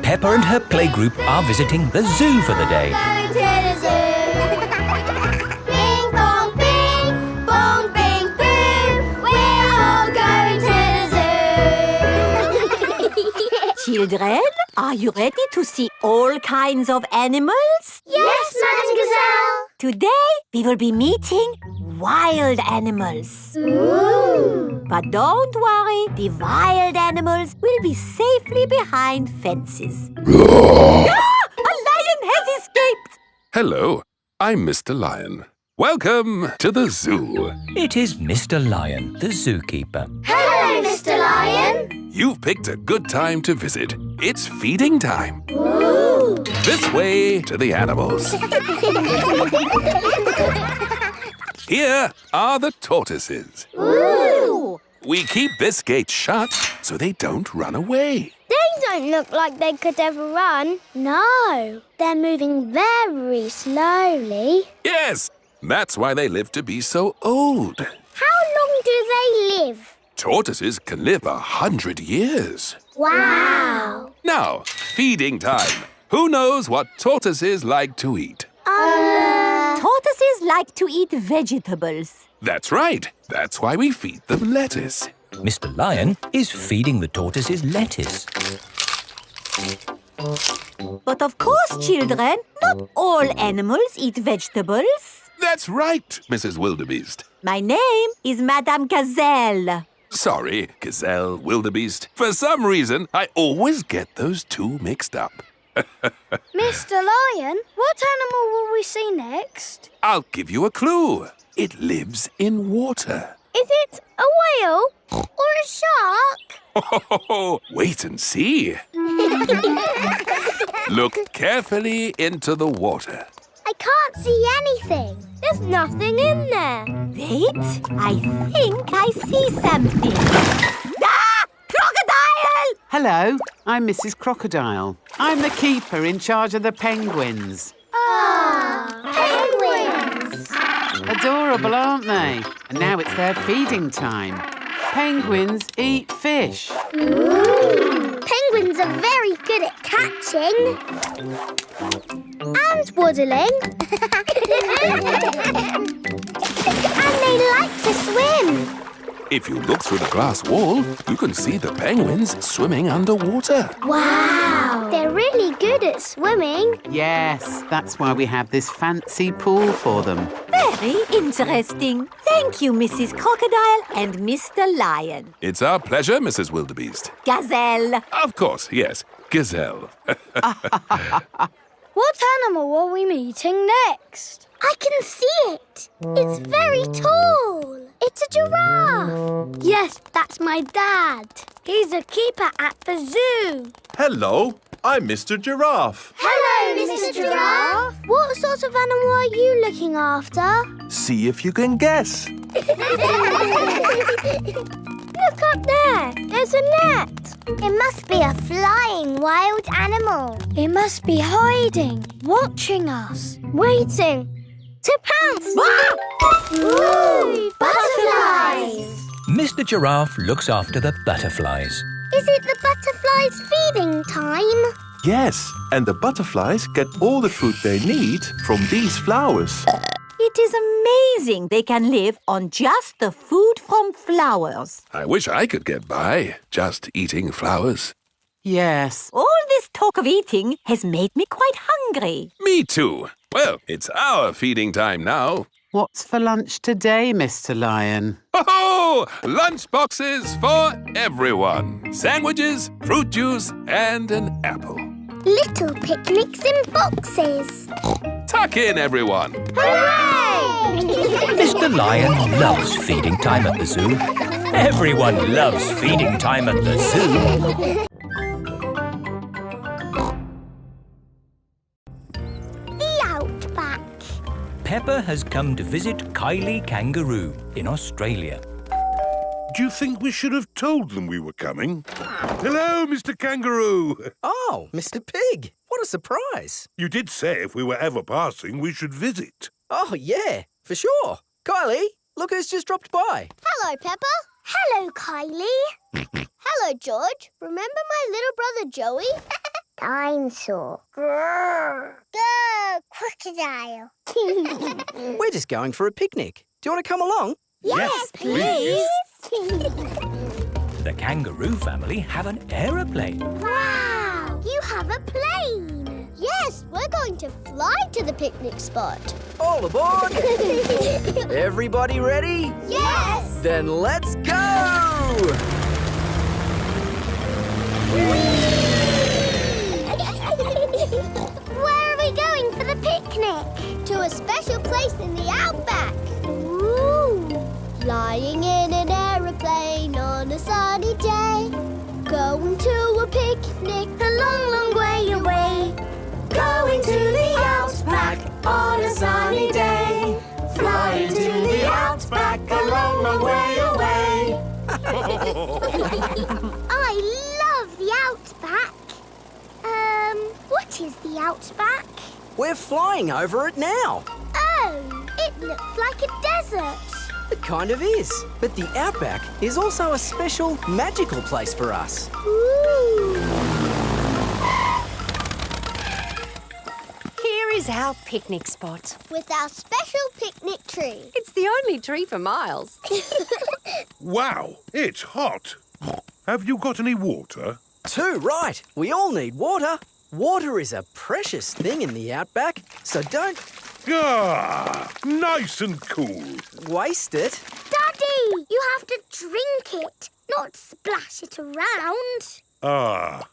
Peppa and her playgroup are visiting the zoo for the day. Going to the zoo. Bing bong bing, bong bing boom. We're all going to the zoo. Children, are you ready to see all kinds of animals? Yes, Madam Gazelle. Today, we will be meeting wild animals. Ooh. But don't worry, the wild animals will be safely behind fences. A lion has escaped! Hello, I'm Mr. Lion. Welcome to the zoo. It is Mr. Lion, the zookeeper. Hello, Mr. Lion. You've picked a good time to visit. It's feeding time. Ooh. This way to the animals. Here are the tortoises. Ooh. We keep this gate shut so they don't run away. They don't look like they could ever run. No, they're moving very slowly. Yes, that's why they live to be so old. How long do they live? Tortoises can live 100 years. Wow. Now, feeding time. Who knows what tortoises like to eat? Tortoises like to eat vegetables. That's right. That's why we feed them lettuce. Mr. Lion is feeding the tortoises lettuce. But of course, children, not all animals eat vegetables. That's right, Mrs. Wildebeest. My name is Madame Gazelle. Sorry, gazelle, wildebeest. For some reason, I always get those two mixed up. Mr. Lion, what animal will we see next? I'll give you a clue. It lives in water. Is it a whale or a shark? Oh, wait and see. Look carefully into the water. I can't see anything. There's nothing in there. Wait, I think I see something. Ah! Crocodile! Hello, I'm Mrs. Crocodile. I'm the keeper in charge of the penguins. Penguins! Adorable, aren't they? And now it's their feeding time. Penguins eat fish. Ooh. Penguins are very good at catching and waddling. And they like to swim. If you look through the glass wall, you can see the penguins swimming underwater. Wow! They're really good at swimming. Yes, that's why we have this fancy pool for them. Very interesting. Thank you, Mrs. Crocodile and Mr. Lion. It's our pleasure, Mrs. Wildebeest. Gazelle. Of course, yes, gazelle. What animal are we meeting next? I can see it. It's very tall. It's a giraffe. Yes, that's my dad. He's a keeper at the zoo. Hello, I'm Mr. Giraffe. Hello, Mr. Giraffe. What sort of animal are you looking after? See if you can guess. Look up there. There's a net. It must be a flying wild animal. It must be hiding, watching us, waiting to pounce. Ooh, butterflies! Mr. Giraffe looks after the butterflies. Is it the butterflies' feeding time? Yes, and the butterflies get all the food they need from these flowers. It is amazing they can live on just the food from flowers. I wish I could get by just eating flowers. Yes. All this talk of eating has made me quite hungry. Me too. Well, it's our feeding time now. What's for lunch today, Mr. Lion? Oh, lunch boxes for everyone. Sandwiches, fruit juice, and an apple. Little picnics in boxes. Tuck in, everyone. Hooray! Mr. Lion loves feeding time at the zoo. Everyone loves feeding time at the zoo. The Outback. Peppa has come to visit Kylie Kangaroo in Australia. Do you think we should have told them we were coming? Hello, Mr. Kangaroo. Oh, Mr. Pig. What a surprise. You did say if we were ever passing, we should visit. Oh, yeah, for sure. Kylie, look who's just dropped by. Hello, Peppa. Hello, Kylie. Hello, George. Remember my little brother Joey? Dinosaur. Grrr. Grrr, crocodile. We're just going for a picnic. Do you want to come along? Yes, please. The kangaroo family have an aeroplane. Wow, you have a plane. Yes, we're going to fly to the picnic spot. All aboard! Everybody ready? Yes! Then let's go! Where are we going for the picnic? To a special place in the Outback. Ooh! Flying in an aeroplane on a sunny day. Going to a picnic a long, long way away. Going to the Outback on a sunny day. Flying to the Outback a long, long way away. I love the Outback. What is the Outback? We're flying over it now. Oh, it looks like a desert. It kind of is. But the Outback is also a special, magical place for us. Ooh. Here is our picnic spot. With our special picnic tree. It's the only tree for miles. Wow, it's hot. Have you got any water? Too right. We all need water. Water is a precious thing in the Outback, so don't Ah, nice and cool. waste it. Daddy, you have to drink it, not splash it around. Ah,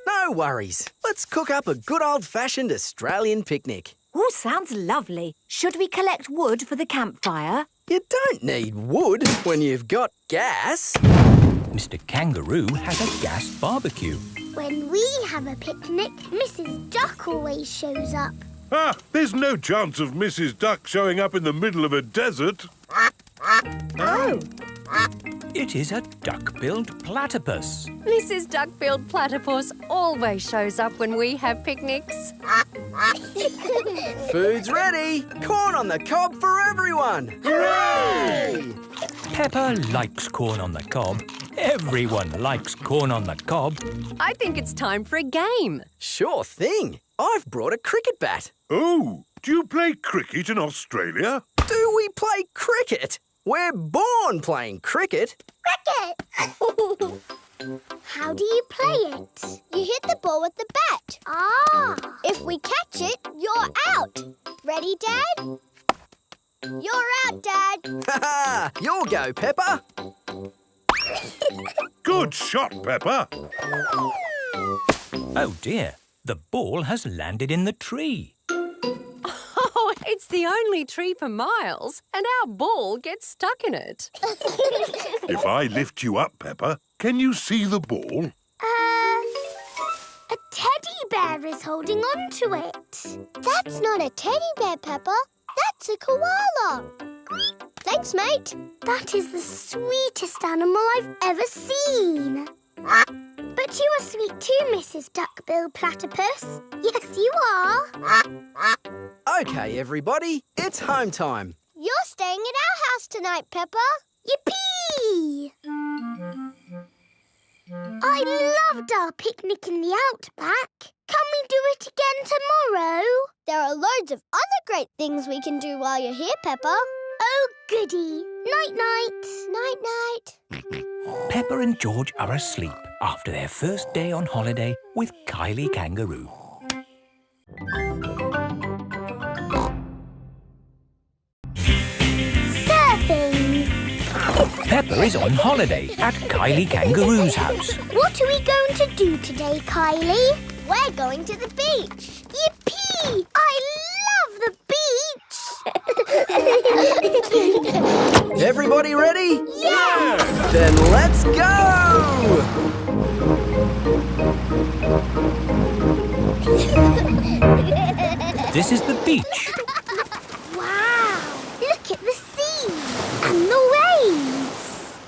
No worries. Let's cook up a good old-fashioned Australian picnic. Oh, sounds lovely. Should we collect wood for the campfire? You don't need wood when you've got gas. Mr. Kangaroo has a gas barbecue. When we have a picnic, Mrs. Duck always shows up. there's no chance of Mrs. Duck showing up in the middle of a desert. Oh, It is a duck-billed platypus. Mrs. Duck-billed Platypus always shows up when we have picnics. Food's ready. Corn on the cob for everyone. Hooray! Peppa likes corn on the cob. Everyone likes corn on the cob. I think it's time for a game. Sure thing. I've brought a cricket bat. Oh, do you play cricket in Australia? Do we play cricket? We're born playing cricket. Cricket! How do you play it? You hit the ball with the bat. Ah! If we catch it, you're out. Ready, Dad? You're out, Dad. Ha! You'll go, Peppa. Good shot, Peppa. Oh dear, the ball has landed in the tree. Oh, it's the only tree for miles, and our ball gets stuck in it. If I lift you up, Peppa, can you see the ball? A teddy bear is holding on to it. That's not a teddy bear, Peppa. That's a koala. Thanks, mate. That is the sweetest animal I've ever seen. But you are sweet too, Mrs. Duck-billed Platypus. Yes, you are. OK, everybody, it's home time. You're staying at our house tonight, Peppa. Yippee! I loved our picnic in the Outback. Can we do it again tomorrow? There are loads of other great things we can do while you're here, Peppa. Oh, goody. Night-night. Night-night. Peppa and George are asleep after their first day on holiday with Kylie Kangaroo. Surfing. Peppa is on holiday at Kylie Kangaroo's house. What are we going to do today, Kylie? We're going to the beach. Yippee! I love the beach. Everybody ready? Yeah! Then let's go! This is the beach. Wow! Look at the sea and the waves.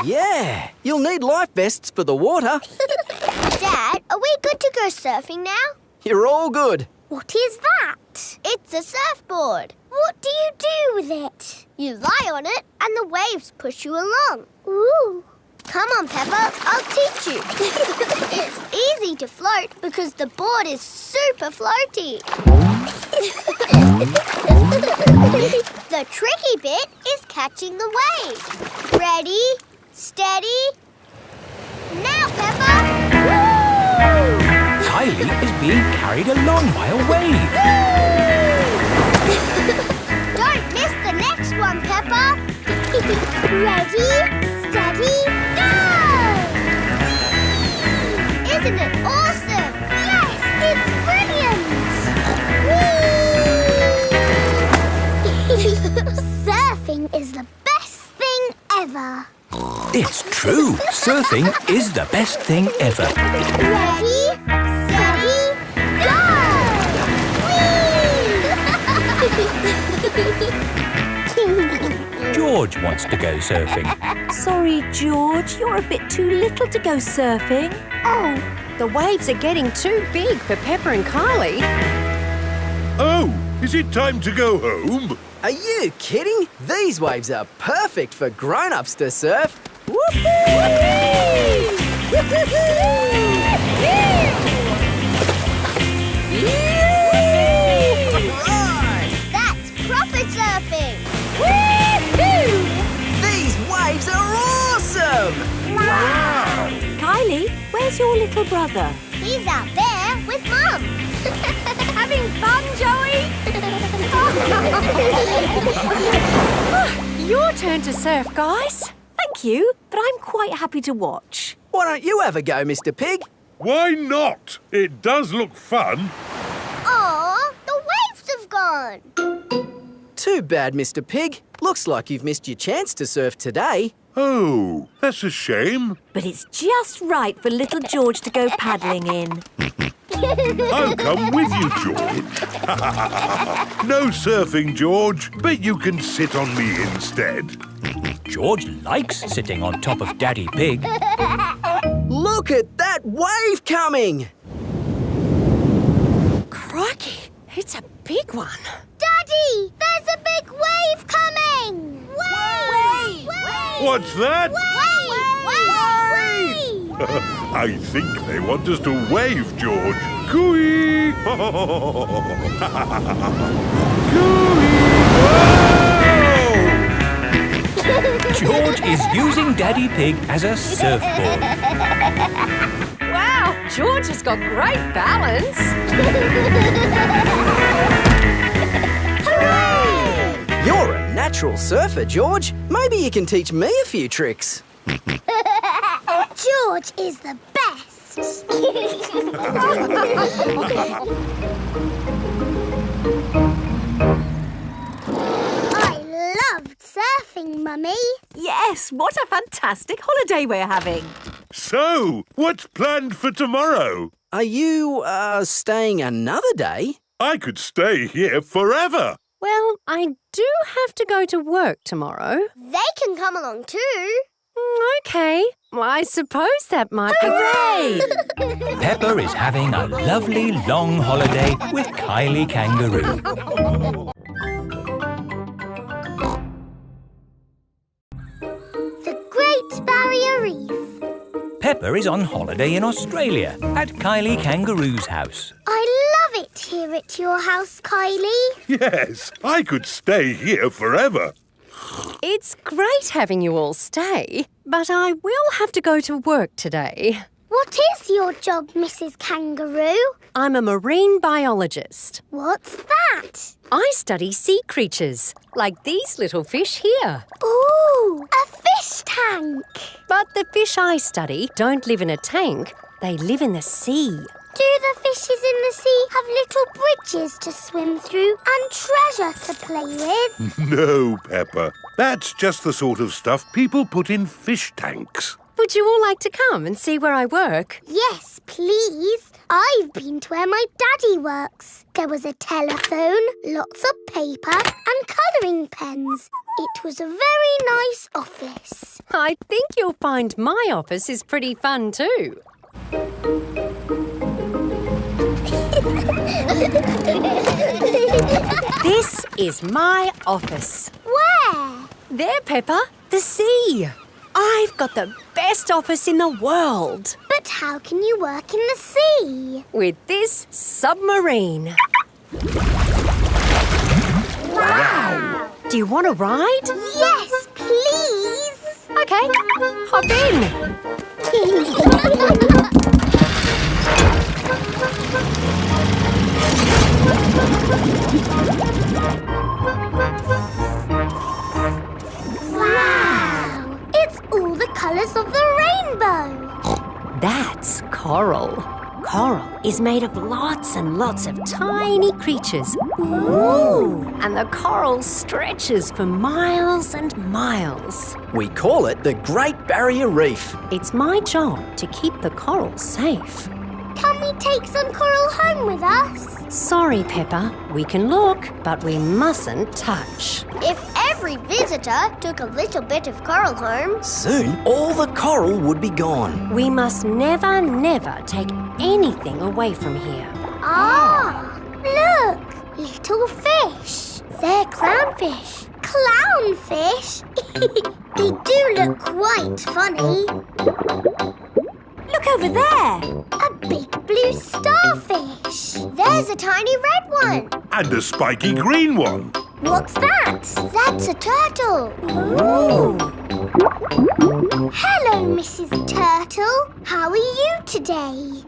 Yeah, you'll need life vests for the water. Dad, are we good to go surfing now? You're all good. What is that? It's a surfboard. What do you do with it? You lie on it and the waves push you along. Ooh. Come on, Peppa, I'll teach you. It's easy to float because the board is super floaty. The tricky bit is catching the wave. Ready, steady, now, Peppa! Woo! Kylie is being carried along by a wave. Don't miss the next one, Peppa. Ready, steady, go! Isn't it awesome? Yes, it's brilliant! Surfing is the best thing ever. It's true. Surfing is the best thing ever. Ready, steady, go! George wants to go surfing. Sorry, George, you're a bit too little to go surfing. Oh, the waves are getting too big for Peppa and Kylie. Oh, is it time to go home? Are you kidding? These waves are perfect for grown-ups to surf. That's proper surfing! These waves are awesome! Wow! Kylie, where's your little brother? He's out there with Mum. Having fun, Joey? Your turn to surf, guys. Thank you, but I'm quite happy to watch. Why don't you have a go, Mr. Pig? Why not? It does look fun. Aw, the waves have gone. Too bad, Mr. Pig. Looks like you've missed your chance to surf today. Oh, that's a shame. But it's just right for little George to go paddling in. I'll come with you, George. No surfing, George, but you can sit on me instead. George likes sitting on top of Daddy Pig. Look at that wave coming! Crikey, it's a big one. Daddy, there's a big wave coming! Wave! Wave! What's that? Wave! I think they want us to wave, George. Cooey! Cooey! George is using Daddy Pig as a surfboard. Wow, George has got great balance. Hooray! You're a natural surfer, George. Maybe you can teach me a few tricks. George is the best. I loved surfing, Mummy. Yes, what a fantastic holiday we're having. So, what's planned for tomorrow? Are you, staying another day? I could stay here forever. Well, I do have to go to work tomorrow. They can come along too. OK. Well, I suppose that might be... Hooray! Peppa is having a lovely long holiday with Kylie Kangaroo. The Great Barrier Reef. Peppa is on holiday in Australia at Kylie Kangaroo's house. I love it here at your house, Kylie. Yes, I could stay here forever. It's great having you all stay, but I will have to go to work today. What is your job, Mrs. Kangaroo? I'm a marine biologist. What's that? I study sea creatures, like these little fish here. Ooh, a fish tank. But the fish I study don't live in a tank. They live in the sea. Do the fishes in the sea have little bridges to swim through and treasure to play with? No, Peppa. That's just the sort of stuff people put in fish tanks. Would you all like to come and see where I work? Yes, please. I've been to where my daddy works. There was a telephone, lots of paper and colouring pens. It was a very nice office. I think you'll find my office is pretty fun too. This is my office. Where? There, Peppa, the sea. I've got the best office in the world. But how can you work in the sea? With this submarine. Wow! Do you want to ride? Yes, please! Okay, hop in. Wow! It's all the colours of the rainbow. That's coral. Coral is made of lots and lots of tiny creatures. Ooh! And the coral stretches for miles and miles. We call it the Great Barrier Reef. It's my job to keep the coral safe. Can we take some coral home with us? Sorry, Peppa. We can look, but we mustn't touch. If every visitor took a little bit of coral home, Soon, all the coral would be gone. We must never, never take anything away from here. Ah, look, little fish. They're clownfish. Clownfish? They do look quite funny. Look over there. A big blue starfish. There's a tiny red one. And a spiky green one. What's that? That's a turtle. Ooh. Hello, Mrs. Turtle. How are you today?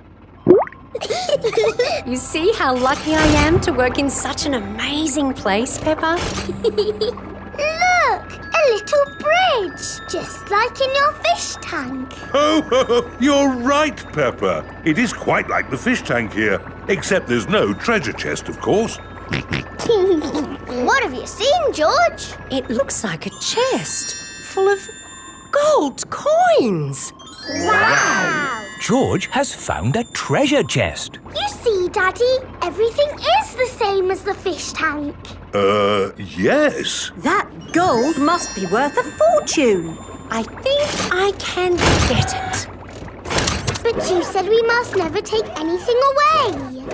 You see how lucky I am to work in such an amazing place, Peppa? Look, a little bridge, just like in your fish tank. Oh, you're right, Peppa. It is quite like the fish tank here, except there's no treasure chest, of course. What have you seen, George? It looks like a chest full of gold coins. Wow! George has found a treasure chest. You see, Daddy, everything is the same as the fish tank. Yes. That gold must be worth a fortune. I think I can get it. But you said we must never take anything away.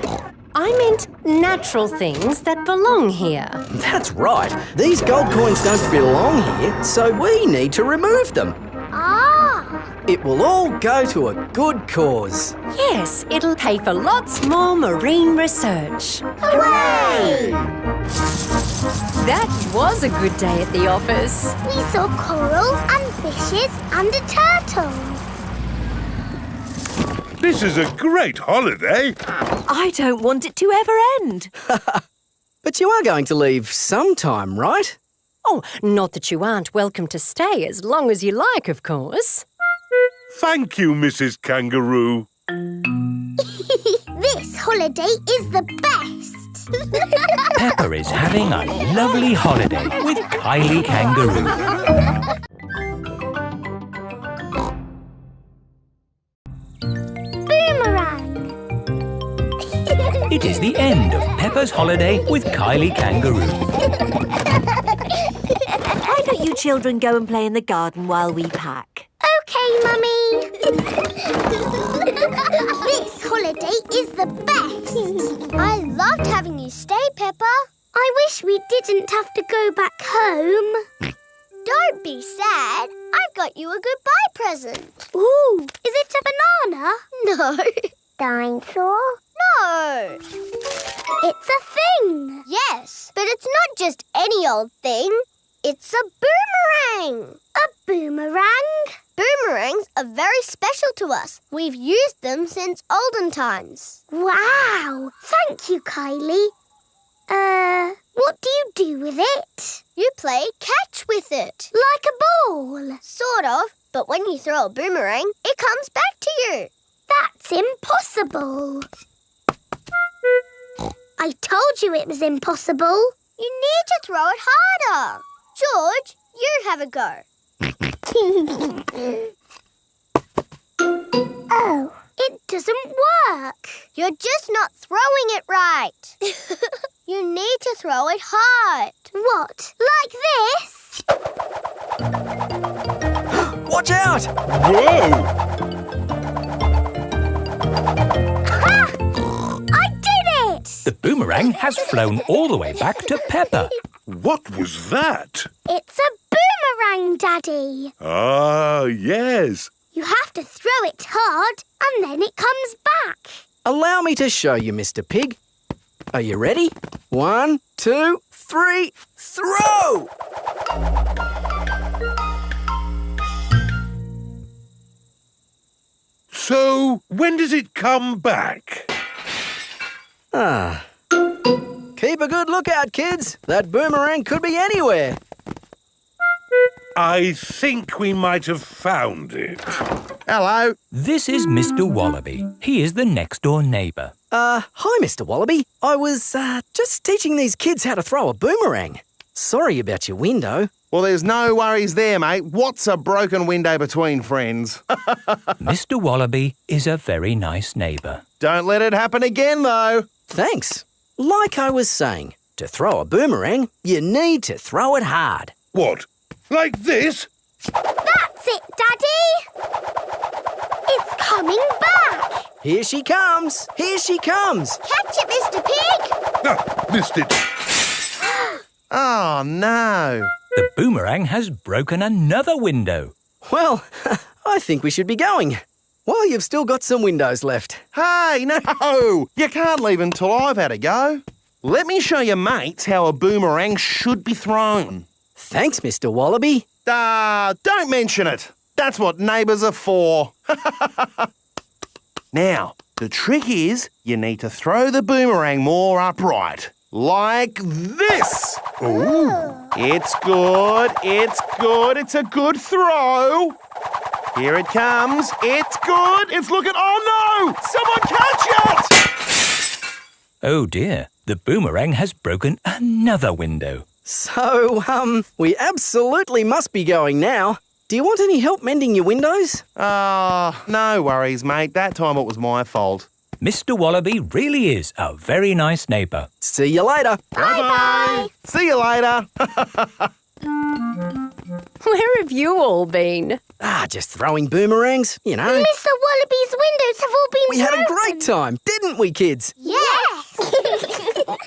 I meant natural things that belong here. That's right. These gold coins don't belong here, so we need to remove them. Ah! It will all go to a good cause. Yes, it'll pay for lots more marine research. Hooray! That was a good day at the office. We saw coral and fishes and a turtle. This is a great holiday. I don't want it to ever end. But you are going to leave sometime, right? Oh, not that you aren't welcome to stay as long as you like, of course. Thank you, Mrs. Kangaroo. This holiday is the best. Peppa is having a lovely holiday with Kylie Kangaroo. Boomerang. It is the end of Peppa's holiday with Kylie Kangaroo. Why don't you children go and play in the garden while we pack? Okay, Mummy. This holiday is the best. I loved having you stay, Peppa. I wish we didn't have to go back home. Don't be sad. I've got you a goodbye present. Ooh, is it a banana? No. Dinosaur? No. It's a thing. Yes, but it's not just any old thing. It's a boomerang. A boomerang? Boomerangs are very special to us. We've used them since olden times. Wow! Thank you, Kylie. What do you do with it? You play catch with it. Like a ball? Sort of, but when you throw a boomerang, it comes back to you. That's impossible. I told you it was impossible. You need to throw it harder. George, you have a go. Oh, it doesn't work. You're just not throwing it right. You need to throw it hard. What, like this? Watch out! Whoa! Ha! I did it! The boomerang has flown all the way back to Peppa. What was that? It's a boomerang, boomerang, Daddy. Ah, yes. You have to throw it hard and then it comes back. Allow me to show you, Mr. Pig. Are you ready? 1, 2, 3, throw! So, when does it come back? Keep a good lookout, kids. That boomerang could be anywhere. I think we might have found it. Hello. This is Mr. Wallaby. He is the next-door neighbour. Hi, Mr. Wallaby. I was, just teaching these kids how to throw a boomerang. Sorry about your window. Well, there's no worries there, mate. What's a broken window between friends? Mr. Wallaby is a very nice neighbour. Don't let it happen again, though. Thanks. Like I was saying, to throw a boomerang, you need to throw it hard. What? Like this? That's it, Daddy. It's coming back. Here she comes. Here she comes. Catch it, Mr. Pig. Ah, missed it. Oh, no. The boomerang has broken another window. Well, I think we should be going. Well, you've still got some windows left. Hey, no! You can't leave until I've had a go. Let me show your mates how a boomerang should be thrown. Thanks, Mr. Wallaby. Don't mention it. That's what neighbours are for. Now, the trick is you need to throw the boomerang more upright. Like this. Ooh. It's good. It's good. It's a good throw. Here it comes. It's good. It's looking... Oh, no! Someone catch it! Oh, dear. The boomerang has broken another window. So, we absolutely must be going now. Do you want any help mending your windows? No worries, mate. That time it was my fault. Mr. Wallaby really is a very nice neighbour. See you later. Bye-bye. See you later. Where have you all been? Just throwing boomerangs, you know. Mr. Wallaby's windows have all been We had a broken. great time, didn't we, kids? Yes.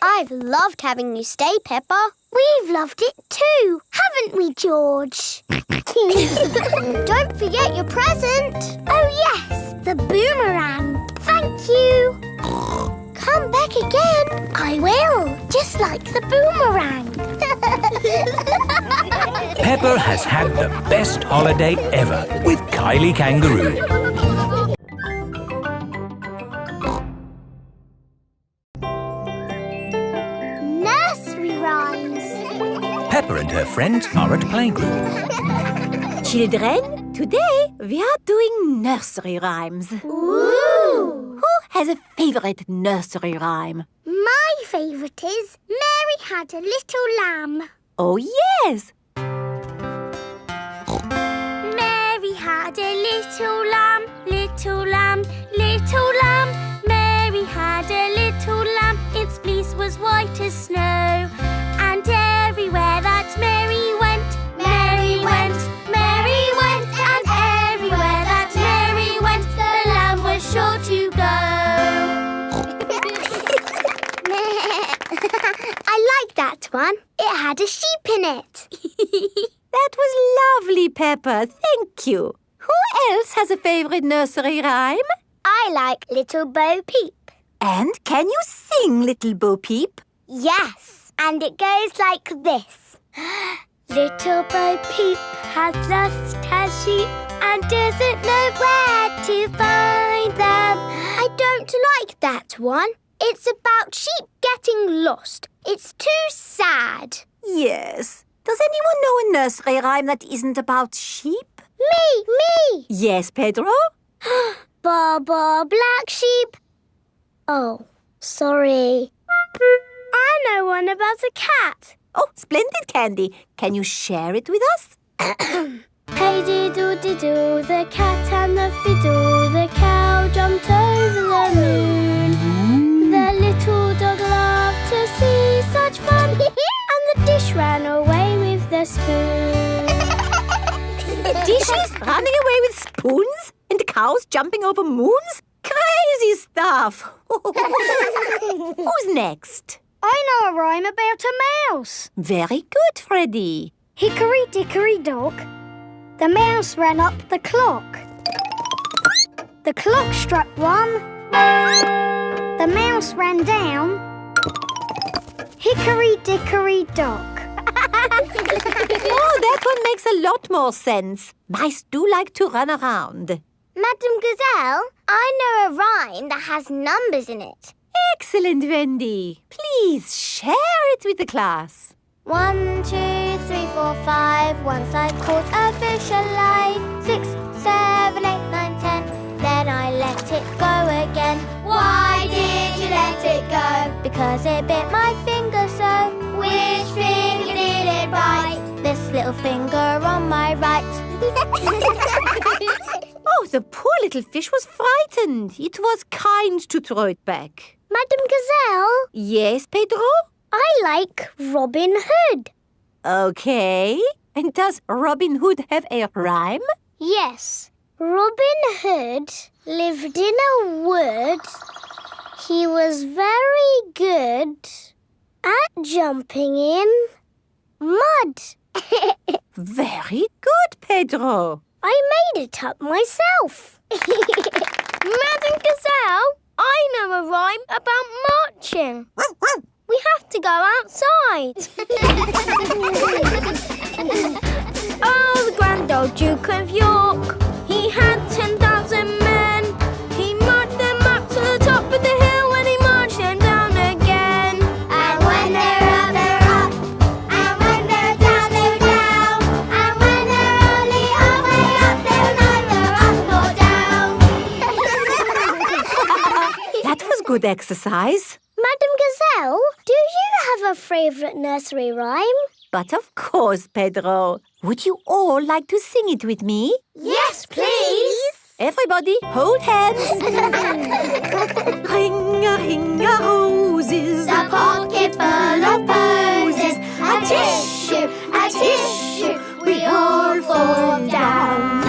I've loved having you stay, Peppa. We've loved it too, haven't we, George? Don't forget your present. Oh, yes, the boomerang. Thank you. Come back again. I will, just like the boomerang. Peppa has had the best holiday ever with Kylie Kangaroo. Nursery Rhymes. Peppa and her friends are at playgroup. Children, today we are doing nursery rhymes. Ooh. Who has a favourite nursery rhyme? My favourite is Mary Had a Little Lamb. Oh, yes. Mary had a little lamb, little lamb, little lamb. Mary had a little lamb, its fleece was white as snow. And everywhere that Mary went, Mary went, Mary went. And everywhere that Mary went, the lamb was sure to go. I like that one. It had a sheep in it. That was lovely, Peppa. Thank you. Who else has a favourite nursery rhyme? I like Little Bo Peep. And can you sing, Little Bo Peep? Yes, and it goes like this. Little Bo Peep has lost her sheep and doesn't know where to find them. I don't like that one. It's about sheep getting lost. It's too sad. Yes. Does anyone know a nursery rhyme that isn't about sheep? Me! Yes, Pedro? Ba ba black sheep. Oh, sorry. I know one about a cat. Oh, splendid, Candy. Can you share it with us? Hey diddle-diddle, the cat and the fiddle, the cow jumped over the moon. The little dog laughed to see such fun, and the dish ran away with the spoon. Dishes running away with spoons and cows jumping over moons? Crazy stuff. Who's next? I know a rhyme about a mouse. Very good, Freddy. Hickory-dickory-dock, the mouse ran up the clock. The clock struck 1. The mouse ran down. Hickory-dickory-dock. Oh, that one makes a lot more sense. Mice do like to run around. Madam Gazelle, I know a rhyme that has numbers in it. Excellent, Wendy. Please share it with the class. 1, 2, 3, 4, 5. Once I caught a fish alive. 6, 7, 8, 9, 10. Then I let it go again. Why did you let it go? Because it bit my finger so. Which finger did it bite? This little finger on my right. Oh, the poor little fish was frightened. It was kind to throw it back. Madam Gazelle, Yes, Pedro? I like Robin Hood. Okay. And does Robin Hood have a rhyme? Yes. Robin Hood lived in a wood. He was very good at jumping in mud. Very good, Pedro. I made it up myself. Madam Gazelle, I know a rhyme about marching. We have to go outside. Oh, the grand old Duke of York. He had 10,000 men. He marched them up to the top of the hill and he marched them down again. And when they're up, they're up. And when they're down, they're down. And when they're only halfway up, they're neither up nor down. That was good exercise. Madam Gazelle, do you have a favourite nursery rhyme? But of course, Pedro. Would you all like to sing it with me? Yes, please. Everybody, hold hands. Ring-a-ring-a-roses, A pocket full of posies. A tissue, we all fall down.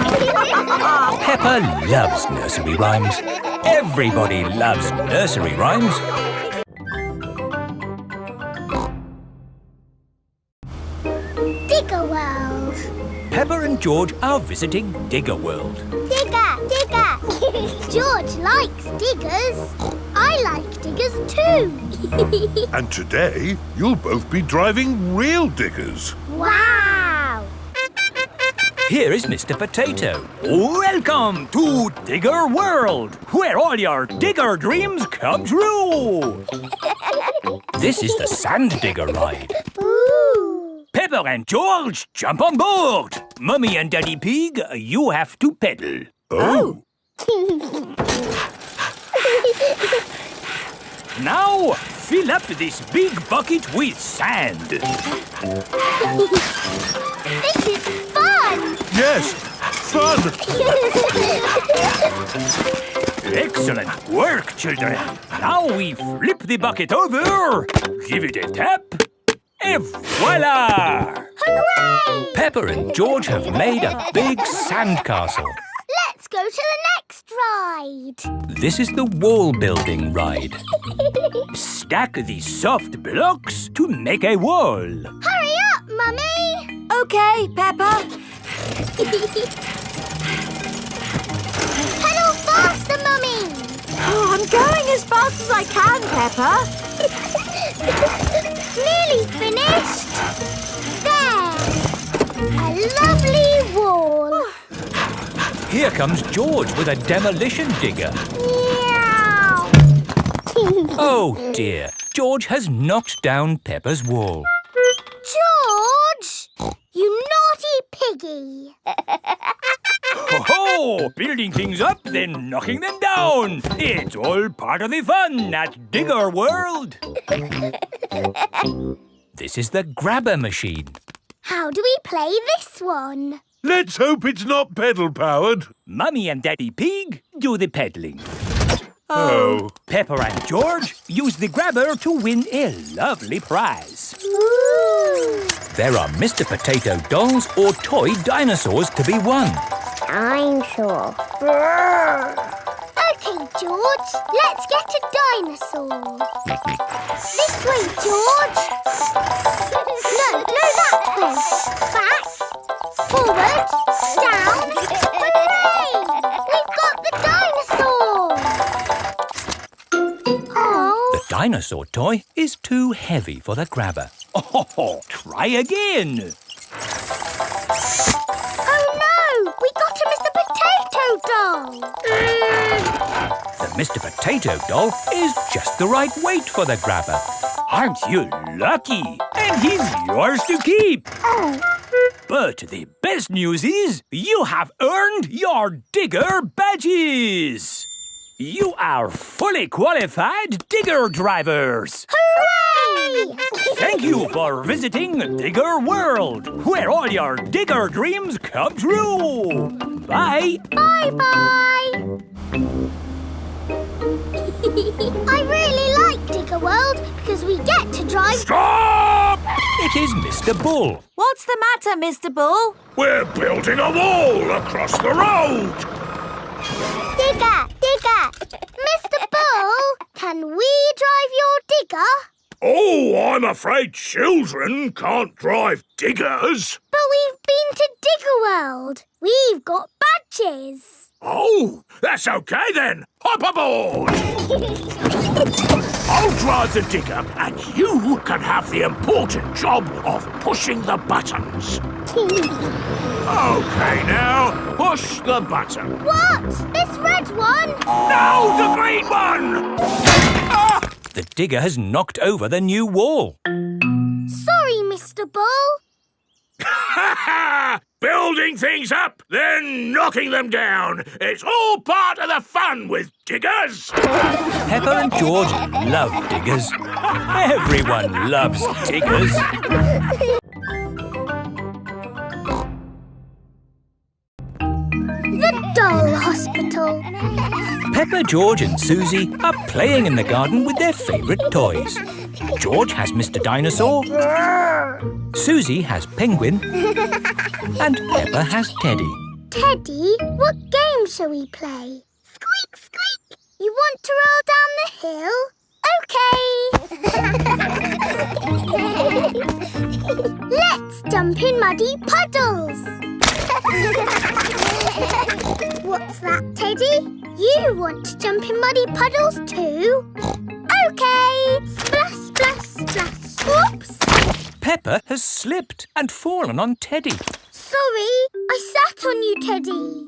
Peppa loves nursery rhymes. Everybody loves nursery rhymes. Digger World. Peppa and George are visiting Digger World. Digger, digger. George likes diggers. I like diggers too. And today, you'll both be driving real diggers. Wow. Here is Mr. Potato. Welcome to Digger World, where all your digger dreams come true. This is the Sand Digger ride. Ooh. Peppa and George, jump on board. Mummy and Daddy Pig, you have to pedal. Oh. Now, fill up this big bucket with sand. This is fun. Yes, fun. Excellent work, children. Now we flip the bucket over, give it a tap, and voila! Hooray! Peppa and George have made a big sandcastle. Let's go to the next ride. This is the wall building ride. Stack these soft blocks to make a wall. Hurry up, Mummy. Okay, Peppa. Pedal faster, Mummy. Oh, I'm going as fast as I can, Peppa. Nearly finished. There. A lovely wall. Here comes George with a demolition digger. Meow. Oh dear, George has knocked down Peppa's wall. George, you naughty piggy. Ho-ho! Building things up, then knocking them down. It's all part of the fun at Digger World. This is the grabber machine. How do we play this one? Let's hope it's not pedal-powered. Mummy and Daddy Pig do the peddling. Oh. Peppa and George use the grabber to win a lovely prize. Ooh. There are Mr. Potato dolls or toy dinosaurs to be won. I'm sure. OK, OK, George. Let's get a dinosaur. This way, George. No, that way. Back. Forward. Down. Hooray! We've got the dinosaur. Oh. The dinosaur toy is too heavy for the grabber. Oh, try again. Oh no! We got a Mr. Potato doll. The Mr. Potato doll is just the right weight for the grabber. Aren't you lucky? And he's yours to keep. Oh. But the best news is you have earned your digger badges. You are fully qualified digger drivers. Hooray! Thank you for visiting Digger World, where all your digger dreams come true. Bye. Bye-bye. I really like Digger World because we get to drive... Stop! It is Mr. Bull. What's the matter, Mr. Bull? We're building a wall across the road. Digger! Mr. Bull, can we drive your digger? Oh, I'm afraid children can't drive diggers. But we've been to Digger World. We've got badges. Oh, that's okay then. Hop aboard. I'll drive the digger and you can have the important job of pushing the buttons. Okay, now, push the button. What? This red one? No, the green one! Ah! The digger has knocked over the new wall. Sorry, Mr. Bull. Building things up, then knocking them down. It's all part of the fun with diggers. Peppa and George love diggers. Everyone loves diggers. The Doll Hospital. Peppa, George and Suzy are playing in the garden with their favourite toys. George has Mr. Dinosaur, Suzy has Penguin, and Peppa has Teddy. Teddy, what game shall we play? Squeak, squeak. You want to roll down the hill? OK. Let's jump in muddy puddles. What's that, Teddy? You want to jump in muddy puddles too? OK. Splash, splash, splash. Whoops. Peppa has slipped and fallen on Teddy. Sorry, I sat on you, Teddy.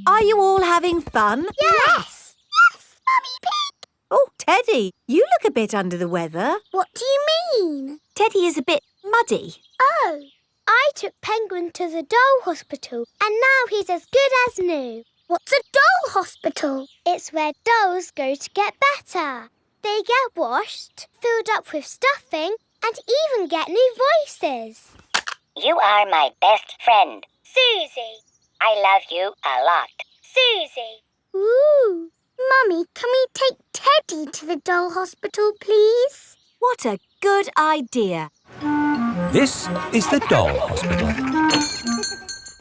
Are you all having fun? Yes. Yes, Mummy Pig. Oh, Teddy, you look a bit under the weather. What do you mean? Teddy is a bit muddy. Oh, I took Penguin to the doll hospital and now he's as good as new. What's a doll hospital? It's where dolls go to get better. They get washed, filled up with stuffing and even get new voices. You are my best friend. Suzy. I love you a lot. Suzy. Ooh. Mummy, can we take Teddy to the doll hospital, please? What a good idea. This is the doll hospital.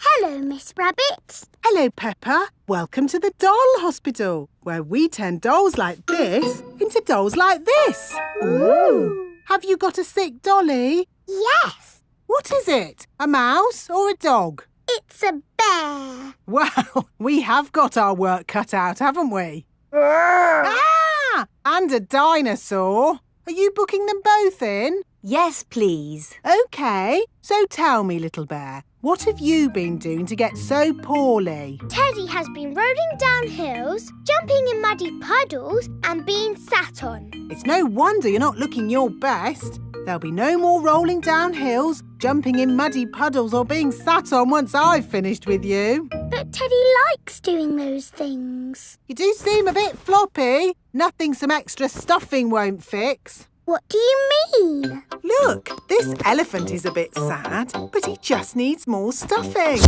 Hello, Miss Rabbit. Hello, Peppa. Welcome to the doll hospital, where we turn dolls like this into dolls like this. Ooh. Have you got a sick dolly? Yes. What is it? A mouse or a dog? It's a bear. Well, we have got our work cut out, haven't we? Ah! And a dinosaur. Are you booking them both in? Yes, please. OK. So tell me, little bear, what have you been doing to get so poorly? Teddy has been rolling down hills, jumping in muddy puddles and being sat on. It's no wonder you're not looking your best. There'll be no more rolling down hills, jumping in muddy puddles or being sat on once I've finished with you. But Teddy likes doing those things. You do seem a bit floppy. Nothing some extra stuffing won't fix. What do you mean? Look, this elephant is a bit sad, but he just needs more stuffing.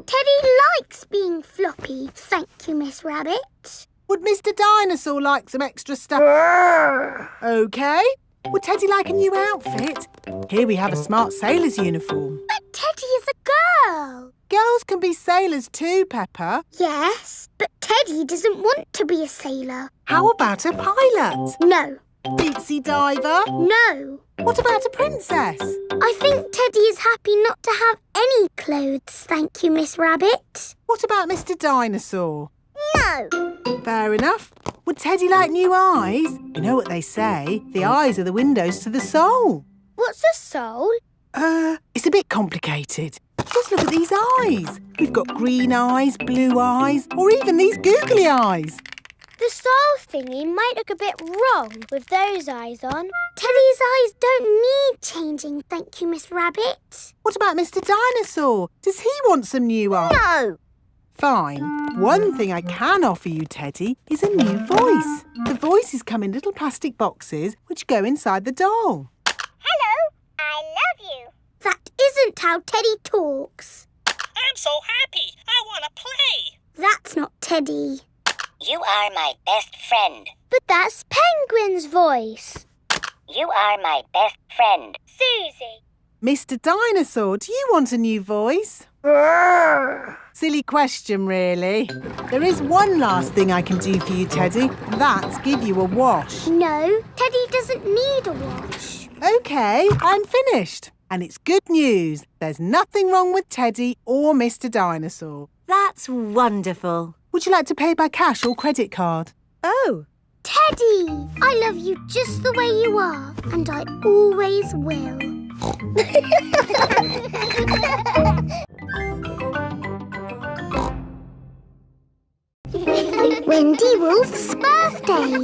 Teddy likes being floppy, thank you, Miss Rabbit. Would Mr. Dinosaur like some extra stuff? OK. Would Teddy like a new outfit? Here we have a smart sailor's uniform. But Teddy is a girl. Girls can be sailors too, Peppa. Yes, but Teddy doesn't want to be a sailor. How about a pilot? No. Deep-sea diver? No. What about a princess? I think Teddy is happy not to have any clothes, thank you, Miss Rabbit. What about Mr. Dinosaur? No. Fair enough. Would Teddy like new eyes? You know what they say, the eyes are the windows to the soul. What's a soul? It's a bit complicated. Just look at these eyes. We've got green eyes, blue eyes, or even these googly eyes. The soul thingy might look a bit wrong with those eyes on. Teddy's eyes don't need changing, thank you, Miss Rabbit. What about Mr. Dinosaur? Does he want some new eyes? No. Fine. One thing I can offer you, Teddy, is a new voice. The voices come in little plastic boxes which go inside the doll. Hello, I love you. That isn't how Teddy talks. I'm so happy. I want to play. That's not Teddy. You are my best friend. But that's Penguin's voice. You are my best friend. Suzy. Mr. Dinosaur, do you want a new voice? Silly question, really. There is one last thing I can do for you, Teddy. That's give you a wash. No, Teddy doesn't need a wash. OK, I'm finished. And it's good news. There's nothing wrong with Teddy or Mr. Dinosaur. That's wonderful. Would you like to pay by cash or credit card? Oh. Teddy, I love you just the way you are, and I always will. Wendy Wolf's birthday.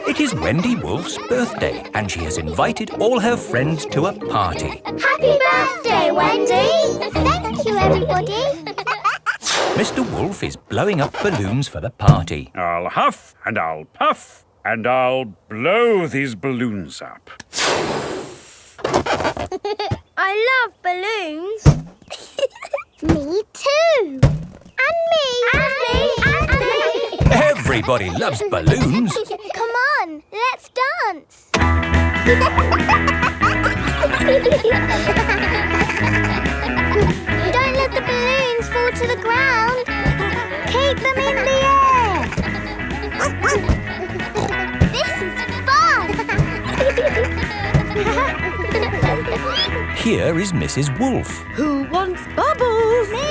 It is Wendy Wolf's birthday, and she has invited all her friends to a party. Happy birthday, Wendy! Thank you, everybody. Mr. Wolf is blowing up balloons for the party. I'll huff and I'll puff and I'll blow these balloons up. I love balloons. Me too. And me. And me. And me. Everybody loves balloons. Come on, let's dance. Don't let the balloons fall to the ground. Keep them in the air. This is fun. Here is Mrs. Wolf. Who wants bubbles? Me.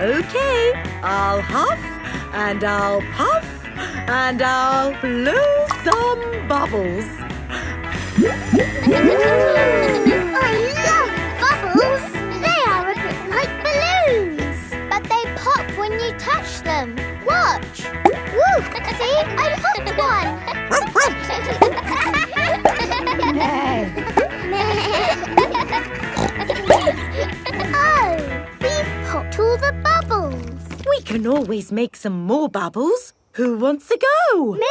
OK, I'll huff and I'll puff and I'll blow some bubbles. I love bubbles. They are a bit like balloons, but they pop when you touch them. Watch. Woo! See, I popped one. Oh, we've popped all the bubbles. We can always make some more bubbles. Who wants to go? Me!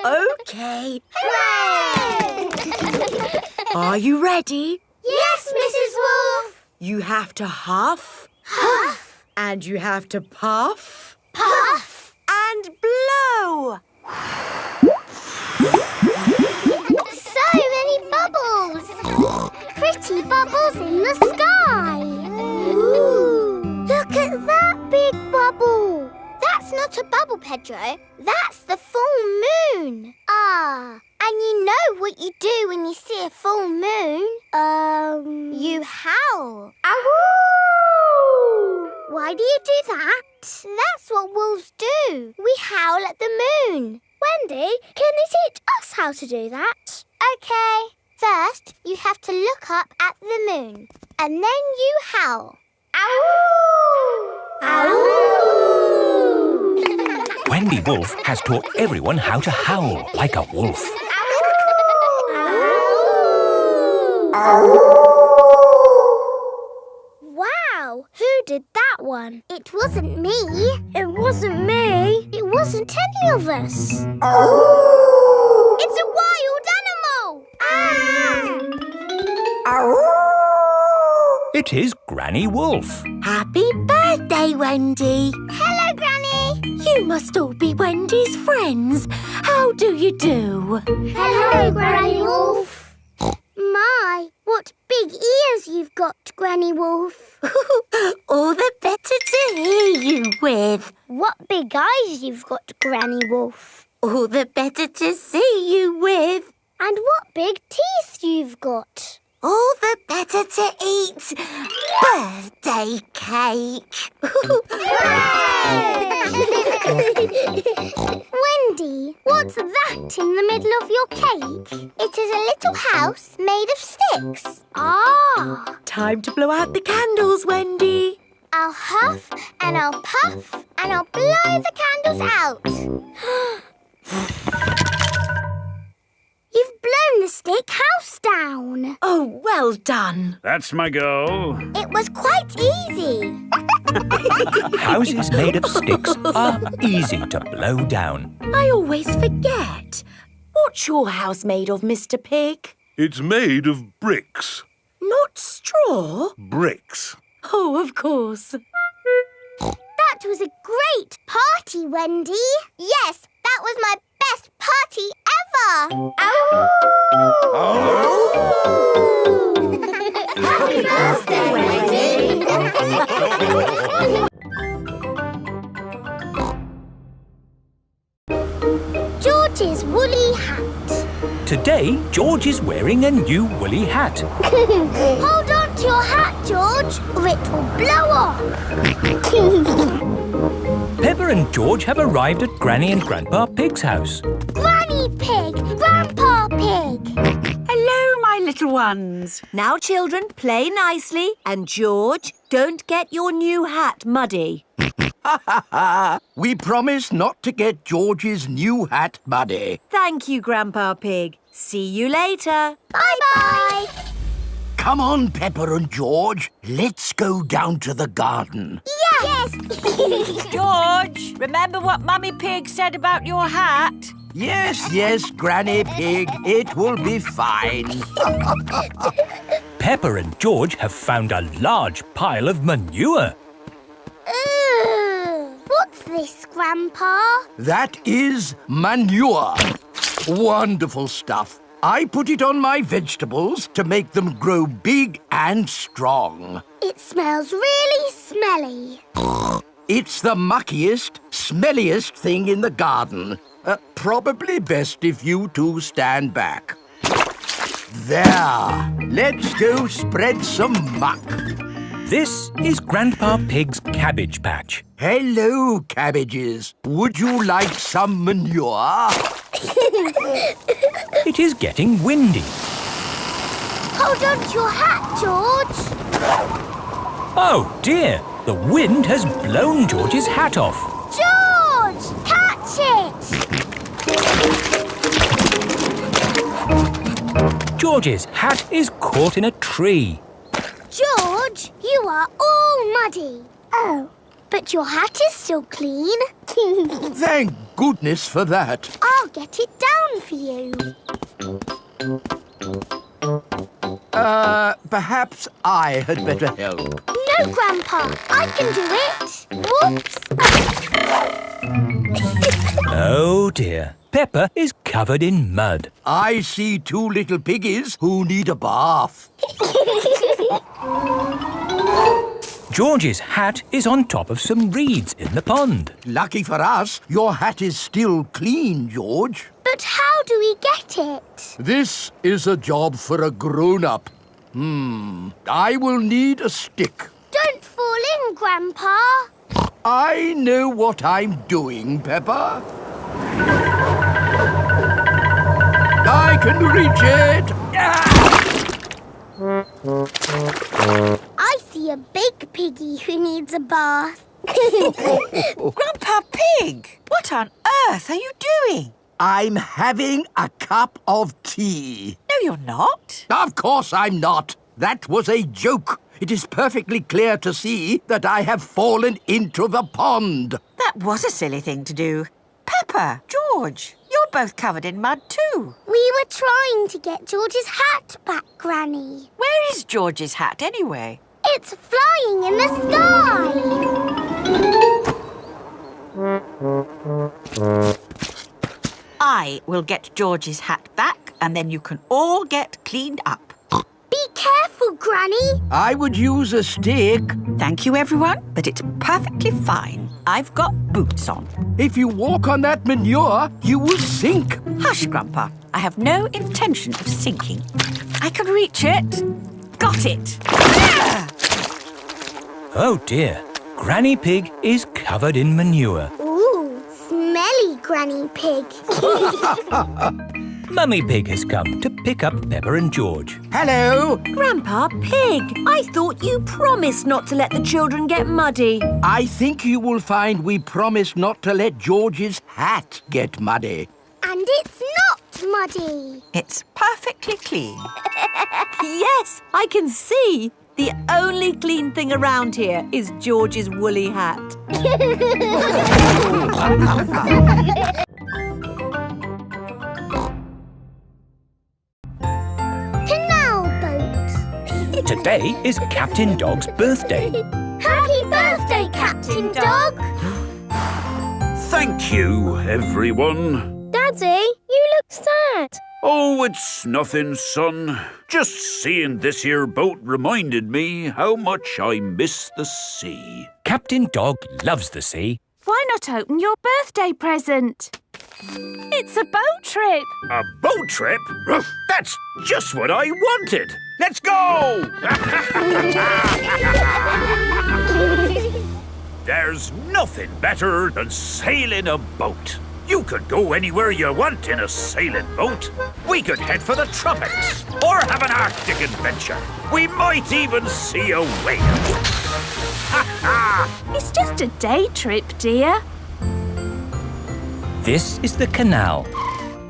OK. Hooray! Are you ready? Yes, Mrs. Wolf. You have to huff. Huff. And you have to puff. Puff. And blow. So many bubbles. Pretty bubbles in the sky. Ooh. Look at that big bubble. That's not a bubble, Pedro. That's the full moon. Ah, and you know what you do when you see a full moon? You howl. Ow! Why do you do that? That's what wolves do. We howl at the moon. Wendy, can you teach us how to do that? OK. First, you have to look up at the moon. And then you howl. Ow! Ow! Wendy Wolf has taught everyone how to howl like a wolf. Wow, who did that one? It wasn't me. It wasn't me. It wasn't any of us. It's a wild animal. It is Granny Wolf. Happy birthday, Wendy. Hello, Granny. You must all be Wendy's friends. How do you do? Hello, Granny Wolf. My, What big ears you've got, Granny Wolf. All the better to hear you with. What big eyes you've got, Granny Wolf. All the better to see you with. And what big teeth you've got. All the better to eat birthday cake. Wendy, what's that in the middle of your cake? It is a little house made of sticks. Ah. Time to blow out the candles, Wendy. I'll huff and I'll puff and I'll blow the candles out. You've blown the stick house down. Oh, well done. That's my goal. It was quite easy. Houses made of sticks are easy to blow down. I always forget. What's your house made of, Mr. Pig? It's made of bricks. Not straw? Bricks. Oh, of course. That was a great party, Wendy. Yes, that was my best party ever. Happy birthday, Wendy. George's woolly hat. Today, George is wearing a new woolly hat. Hold on to your hat, George, or it will blow off. Peppa and George have arrived at Granny and Grandpa Pig's house. Granny Pig, Grandpa Pig. Hello, my little ones. Now, children, play nicely. And, George, don't get your new hat muddy. We promise not to get George's new hat muddy. Thank you, Grandpa Pig. See you later. Bye-bye. Come on, Peppa and George. Let's go down to the garden. Yes. George, remember what Mummy Pig said about your hat? Yes, Granny Pig. It will be fine. Peppa and George have found a large pile of manure. What's this, Grandpa? That is manure. Wonderful stuff. I put it on my vegetables to make them grow big and strong. It smells really smelly. It's the muckiest, smelliest thing in the garden. Probably best if you two stand back. There. Let's go spread some muck. This is Grandpa Pig's cabbage patch. Hello, cabbages. Would you like some manure? It is getting windy. Hold on to your hat, George. Oh, dear. The wind has blown George's hat off. George, catch it. George's hat is caught in a tree. George, you are all muddy. Oh, but your hat is still clean. Thank goodness for that. I'll get it down for you. Perhaps I had better help. No, Grandpa, I can do it. Whoops. Oh, dear. Peppa is covered in mud. I see two little piggies who need a bath. George's hat is on top of some reeds in the pond. Lucky for us, your hat is still clean, George. But how do we get it? This is a job for a grown-up. I will need a stick. Don't fall in, Grandpa. I know what I'm doing, Peppa. I can reach it. I see a big piggy who needs a bath. Grandpa Pig, what on earth are you doing? I'm having a cup of tea. No, you're not. Of course I'm not. That was a joke. It is perfectly clear to see that I have fallen into the pond. That was a silly thing to do. Peppa, George, you're both covered in mud too. We were trying to get George's hat back, Granny. Where is George's hat anyway? It's flying in the sky. I will get George's hat back and then you can all get cleaned up. Be careful, Granny. I would use a stick. Thank you, everyone, but it's perfectly fine. I've got boots on. If you walk on that manure, you will sink. Hush, Grandpa. I have no intention of sinking. I can reach it. Got it. Oh dear, Granny Pig is covered in manure. Ooh, smelly Granny Pig. Mummy Pig has come to pick up Peppa and George. Hello. Grandpa Pig, I thought you promised not to let the children get muddy. I think you will find we promised not to let George's hat get muddy. And it's not muddy. It's perfectly clean. Yes, I can see. The only clean thing around here is George's woolly hat. Canal boat. Today is Captain Dog's birthday. Happy birthday, Captain Dog. Thank you, everyone. Daddy, you look sad. Oh, it's nothing, son. Just seeing this here boat reminded me how much I miss the sea. Captain Dog loves the sea. Why not open your birthday present? It's a boat trip. A boat trip? That's just what I wanted. Let's go! There's nothing better than sailing a boat. You could go anywhere you want in a sailing boat. We could head for the tropics or have an Arctic adventure. We might even see a whale. It's just a day trip, dear. This is the canal.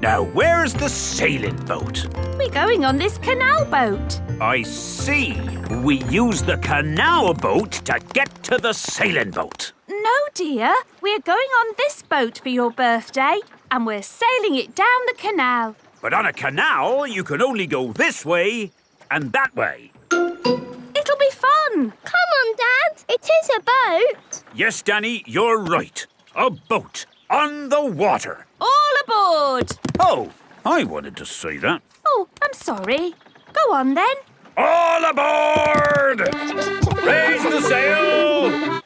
Now, where's the sailing boat? We're going on this canal boat. I see. We use the canal boat to get to the sailing boat. No, dear. We're going on this boat for your birthday, and we're sailing it down the canal. But on a canal, you can only go this way and that way. It'll be fun. Come on, Dad. It is a boat. Yes, Danny, you're right. A boat on the water. All aboard. Oh, I wanted to say that. Oh, I'm sorry. Go on, then. All aboard! Raise the sail!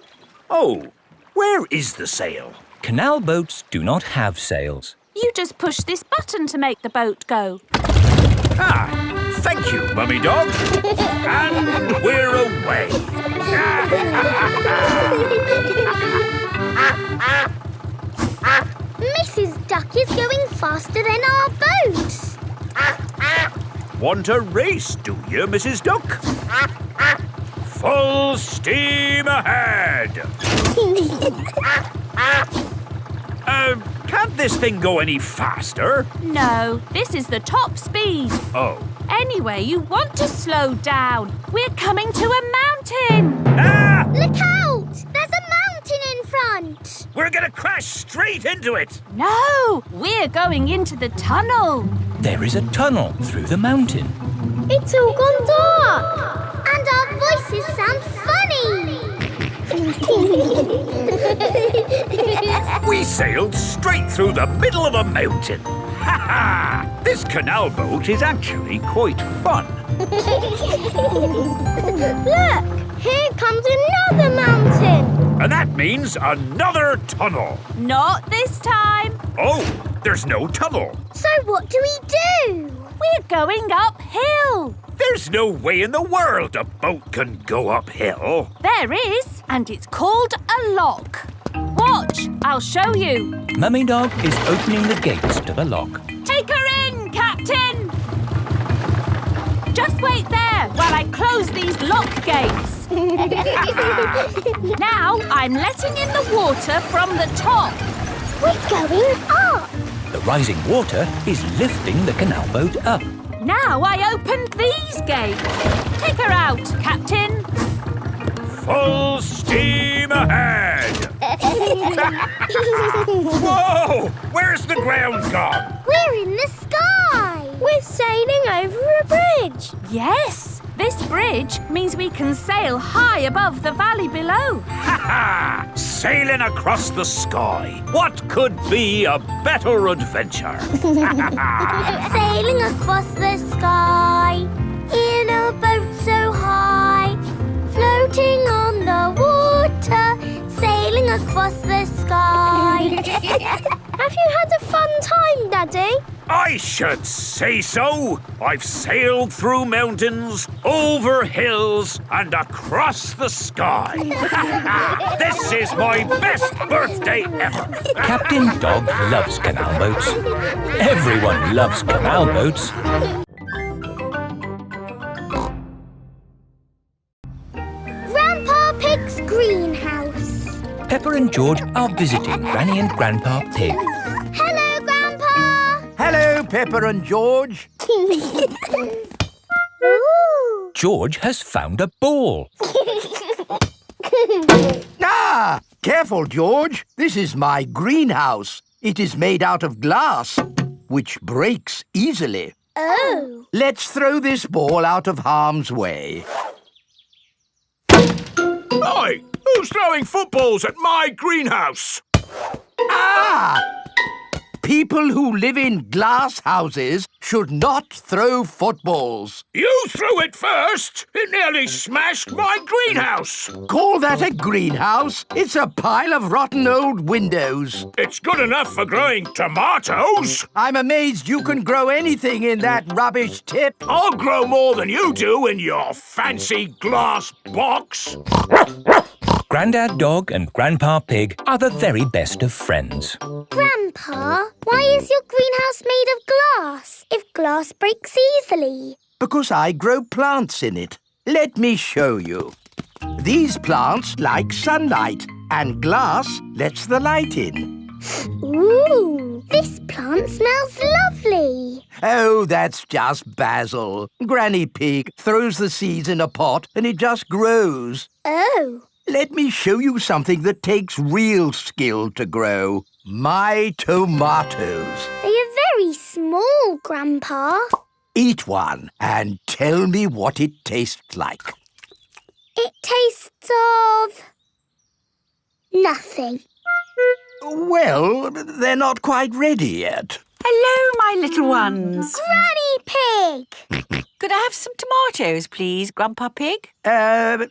Oh, where is the sail? Canal boats do not have sails. You just push this button to make the boat go. Ah, thank you, Mummy Dog. And we're away. Mrs. Duck is going faster than our boat. Want a race, do you, Mrs. Duck? Full steam ahead! Can't this thing go any faster? No, this is the top speed. Oh. Anyway, you want to slow down. We're coming to a mountain. Ah! Look out! There's a mountain in front. We're going to crash straight into it. No, we're going into the tunnel. There is a tunnel through the mountain. It's all gone dark. And our voices sound funny. We sailed straight through the middle of a mountain. Ha ha! This canal boat is actually quite fun. Look, here comes another mountain. And that means another tunnel. Not this time. Oh, there's no tunnel. So what do we do? We're going uphill. There's no way in the world a boat can go uphill. There is, and it's called a lock. Watch, I'll show you. Mummy Dog is opening the gates to the lock. Take her in, Captain. Just wait there while I close these lock gates. Now I'm letting in the water from the top. We're going up. The rising water is lifting the canal boat up. Now I opened these gates. Take her out, Captain. Full steam ahead! Whoa! Where's the ground gone? We're in the sky. We're sailing over a bridge. Yes, this bridge means we can sail high above the valley below. Ha ha! Sailing across the sky. What could be a better adventure? Sailing across the sky in a boat across the sky. Have you had a fun time, Daddy? I should say so. I've sailed through mountains, over hills, and across the sky. This is my best birthday ever. Captain Dog loves canal boats. Everyone loves canal boats. Grandpa Pig's greenhouse. Peppa and George are visiting Granny and Grandpa Pig. Hello, Grandpa. Hello, Peppa and George. Ooh. George has found a ball. Ah! Careful, George. This is my greenhouse. It is made out of glass, which breaks easily. Oh. Let's throw this ball out of harm's way. Oi! Who's throwing footballs at my greenhouse? Ah! People who live in glass houses should not throw footballs. You threw it first. It nearly smashed my greenhouse. Call that a greenhouse? It's a pile of rotten old windows. It's good enough for growing tomatoes. I'm amazed you can grow anything in that rubbish tip. I'll grow more than you do in your fancy glass box. Grandad Dog and Grandpa Pig are the very best of friends. Grandpa, why is your greenhouse made of glass if glass breaks easily? Because I grow plants in it. Let me show you. These plants like sunlight, and glass lets the light in. Ooh, this plant smells lovely. Oh, that's just basil. Granny Pig throws the seeds in a pot and it just grows. Oh. Let me show you something that takes real skill to grow. My tomatoes. They are very small, Grandpa. Eat one and tell me what it tastes like. It tastes of nothing. Well, they're not quite ready yet. Hello, my little ones. Granny Pig! Could I have some tomatoes, please, Grandpa Pig?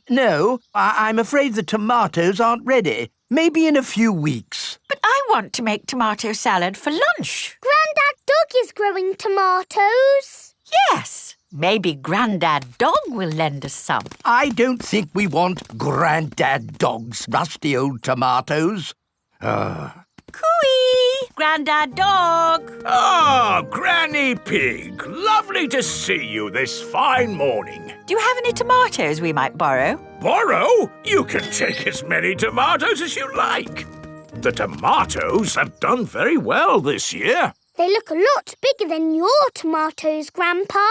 No. I'm afraid the tomatoes aren't ready. Maybe in a few weeks. But I want to make tomato salad for lunch. Grandad Dog is growing tomatoes. Yes. Maybe Grandad Dog will lend us some. I don't think we want Grandad Dog's rusty old tomatoes. Cooey! Grandad Dog! Ah, Granny Pig. Lovely to see you this fine morning. Do you have any tomatoes we might borrow? Borrow? You can take as many tomatoes as you like. The tomatoes have done very well this year. They look a lot bigger than your tomatoes, Grandpa.